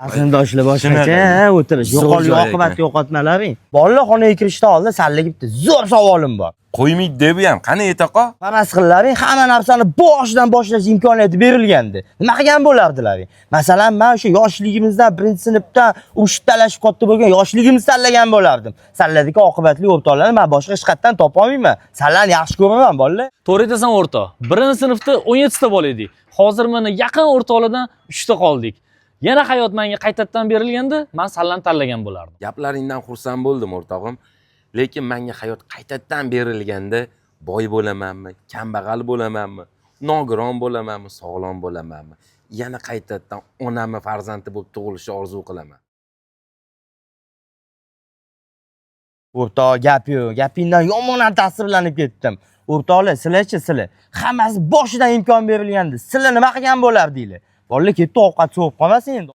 Qarindoshlar boshqacha o'tirish, yo'qol oqibat yo'qotmalaring. Bolalar xonaga kirishdan oldin sizlarga bitta zo'r savolim bor. Qo'ymaydi deb ham, qani etaqa? Faraz qillaring, hamma narsani boshidan boshlash imkoniyati berilgandi. Nima qilgan bo'lardilaring? Masalan, men o'sha yoshligimizdan birinchi sinfdan urushib talashib qotdi bo'lgan yoshligimni tanlagan bo'lardim. Sizlardagi oqibatli o'rtoqlarni men boshqa hech qayerdan topa olmayman. Sizlarni yaxshi ko'raman, bolalar. To'g'ri aytasan o'rtoq. Birinchi sinfda 17 ta bola edik. Hozir mana yaqin o'rtoqlardan 3 ta qoldik. Yana hayot menga qaytadan berilganda, men sizlarni tanlagan bo'lardim. Gaplaringdan xursand bo'ldim o'rtog'im. Lekin menga hayot qaytadan berilganda boy bo'lamanmi, kambag'al bo'lamanmi, nogiron bo'lamanmi, sog'lom bo'lamanmi? Yana qaytadan onamni farzandi bo'lib tug'ilishni orzu qilaman. O'rtoq, gap yo'q. Gapingdan yomon ta'sirlanib ketdim. O'rtoqlar, sizlar hammasi boshidan imkon berilganda, sizlar nima qilgan bo'lardinglar? Bolalar ketdi ovqat so'yib qolmasin endi.